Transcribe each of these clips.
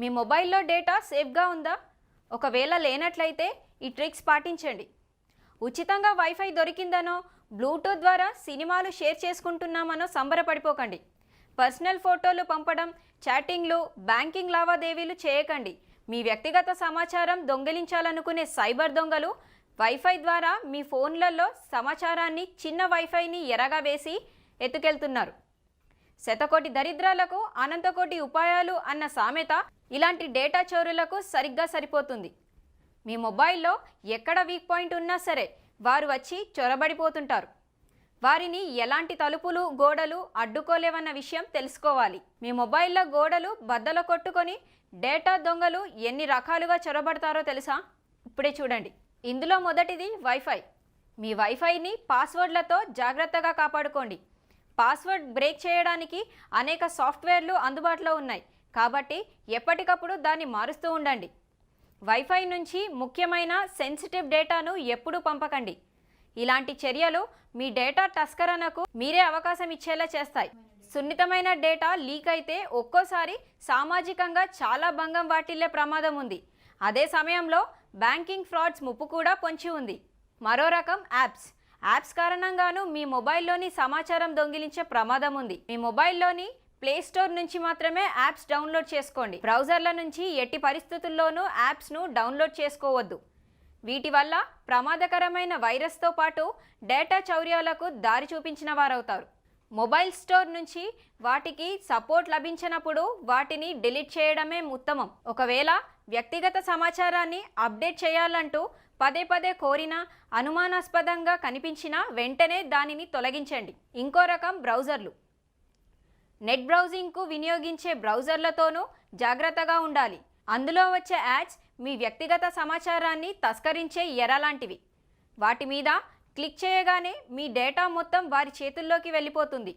మీ మొబైల్లో డేటా సేఫ్గా ఉందా? ఒకవేళ లేనట్లయితే ఈ ట్రిక్స్ పాటించండి. ఉచితంగా వైఫై దొరికిందనో, బ్లూటూత్ ద్వారా సినిమాలు షేర్ చేసుకుంటున్నామనో సంబరపడిపోకండి. పర్సనల్ ఫోటోలు పంపడం, చాటింగ్లు, బ్యాంకింగ్ లావాదేవీలు చేయకండి. మీ వ్యక్తిగత సమాచారం దొంగిలించాలనుకునే సైబర్ దొంగలు వైఫై ద్వారా మీ ఫోన్లలో సమాచారాన్ని చిన్న వైఫైని ఎరగా వేసి ఎత్తుకెళ్తున్నారు. శతకోటి దరిద్రాలకు అనంతకోటి ఉపాయాలు అన్న సామెత ఇలాంటి డేటా చోరులకు సరిగ్గా సరిపోతుంది. మీ మొబైల్లో ఎక్కడ వీక్ పాయింట్ ఉన్నా సరే వారు వచ్చి చొరబడిపోతుంటారు. వారిని ఎలాంటి తలుపులు, గోడలు అడ్డుకోలేవన్న విషయం తెలుసుకోవాలి. మీ మొబైల్లో గోడలు బద్దలు కొట్టుకొని డేటా దొంగలు ఎన్ని రకాలుగా చొరబడతారో తెలుసా? ఇప్పుడే చూడండి. ఇందులో మొదటిది వైఫై. మీ వైఫైని పాస్వర్డ్లతో జాగ్రత్తగా కాపాడుకోండి. పాస్వర్డ్ బ్రేక్ చేయడానికి అనేక సాఫ్ట్వేర్లు అందుబాటులో ఉన్నాయి, కాబట్టి ఎప్పటికప్పుడు దాన్ని మారుస్తూ ఉండండి. వైఫై నుంచి ముఖ్యమైన సెన్సిటివ్ డేటాను ఎప్పుడూ పంపకండి. ఇలాంటి చర్యలు మీ డేటా తస్కరణకు మీరే అవకాశం ఇచ్చేలా చేస్తాయి. సున్నితమైన డేటా లీక్ అయితే ఒక్కోసారి సామాజికంగా చాలా భంగం వాటిల్లే ప్రమాదం ఉంది. అదే సమయంలో బ్యాంకింగ్ ఫ్రాడ్స్ ముప్పు కూడా పొంచి ఉంది. మరో రకం యాప్స్ కారణంగానూ మీ మొబైల్లోని సమాచారం దొంగిలించే ప్రమాదం ఉంది. మీ మొబైల్లోని ప్లే స్టోర్ నుంచి మాత్రమే యాప్స్ డౌన్లోడ్ చేసుకోండి. బ్రౌజర్ల నుంచి ఎట్టి పరిస్థితుల్లోనూ యాప్స్ను డౌన్లోడ్ చేసుకోవద్దు. వీటి వల్ల ప్రమాదకరమైన వైరస్తో పాటు డేటా చౌర్యాలకు దారి చూపించిన వారవుతారు. మొబైల్ స్టోర్ నుంచి వాటికి సపోర్ట్ లభించినప్పుడు వాటిని డిలీట్ చేయడమే ఉత్తమం. ఒకవేళ వ్యక్తిగత సమాచారాన్ని అప్డేట్ చేయాలంటూ పదే పదే కోరినా, అనుమానాస్పదంగా కనిపించినా వెంటనే దానిని తొలగించండి. ఇంకో రకం బ్రౌజర్లు. నెట్ బ్రౌజింగ్కు వినియోగించే బ్రౌజర్లతోనూ జాగ్రత్తగా ఉండాలి. అందులో వచ్చే యాడ్స్ మీ వ్యక్తిగత సమాచారాన్ని తస్కరించే ఎరలాంటివి. వాటి మీద క్లిక్ చేయగానే మీ డేటా మొత్తం వారి చేతుల్లోకి వెళ్ళిపోతుంది.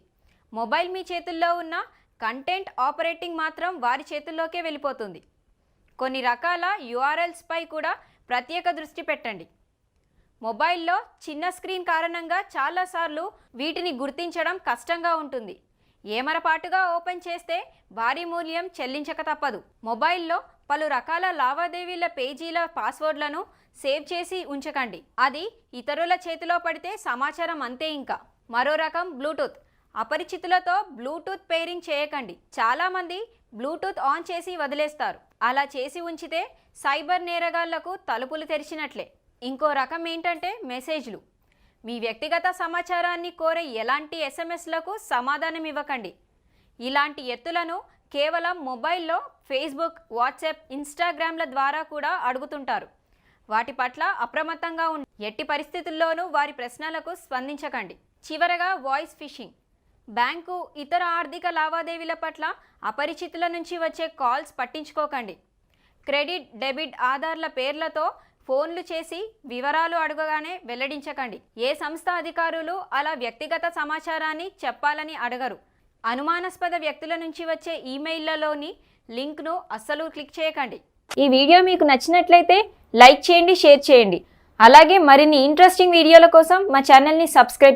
మొబైల్ మీ చేతుల్లో ఉన్న కంటెంట్ ఆపరేటింగ్ మాత్రం వారి చేతుల్లోకే వెళ్ళిపోతుంది. కొన్ని రకాల URLsపై కూడా ప్రత్యేక దృష్టి పెట్టండి. మొబైల్లో చిన్న స్క్రీన్ కారణంగా చాలాసార్లు వీటిని గుర్తించడం కష్టంగా ఉంటుంది. ఏమరపాటుగా ఓపెన్ చేస్తే భారీ మూల్యం చెల్లించక తప్పదు. మొబైల్లో పలు రకాల లావాదేవీల పేజీల పాస్వర్డ్లను సేవ్ చేసి ఉంచకండి. అది ఇతరుల చేతిలో పడితే సమాచారం అంతే. ఇంకా మరో రకం బ్లూటూత్. అపరిచితులతో బ్లూటూత్ పేరింగ్ చేయకండి. చాలామంది బ్లూటూత్ ఆన్ చేసి వదిలేస్తారు. అలా చేసి ఉంచితే సైబర్ నేరగాళ్లకు తలుపులు తెరిచినట్లే. ఇంకో రకం ఏంటంటే మెసేజ్లు. మీ వ్యక్తిగత సమాచారాన్ని కోరే ఎలాంటి SMSలకు సమాధానం ఇవ్వకండి. ఇలాంటి ఎత్తులను కేవలం మొబైల్లో ఫేస్బుక్, వాట్సాప్, ఇన్స్టాగ్రామ్ల ద్వారా కూడా అడుగుతుంటారు. వాటి పట్ల అప్రమత్తంగా ఉండి ఎట్టి పరిస్థితుల్లోనూ వారి ప్రశ్నలకు స్పందించకండి. చివరగా వాయిస్ ఫిషింగ్. బ్యాంకు, ఇతర ఆర్థిక లావాదేవీల పట్ల అపరిచితుల నుంచి వచ్చే కాల్స్ పట్టించుకోకండి. క్రెడిట్, డెబిట్ ఆధార్ల పేర్లతో ఫోన్లు చేసి వివరాలు అడగగానే వెల్లడించకండి. ఏ సంస్థ అధికారులు అలా వ్యక్తిగత సమాచారాన్ని చెప్పాలని అడగరు. అనుమానాస్పద వ్యక్తుల నుంచి వచ్చే ఈమెయిల్లలోని లింక్ను అస్సలు క్లిక్ చేయకండి. ఈ వీడియో మీకు నచ్చినట్లయితే లైక్ చేయండి, షేర్ చేయండి. అలాగే మరిన్ని ఇంట్రెస్టింగ్ వీడియోల కోసం మా ఛానల్ని సబ్స్క్రైబ్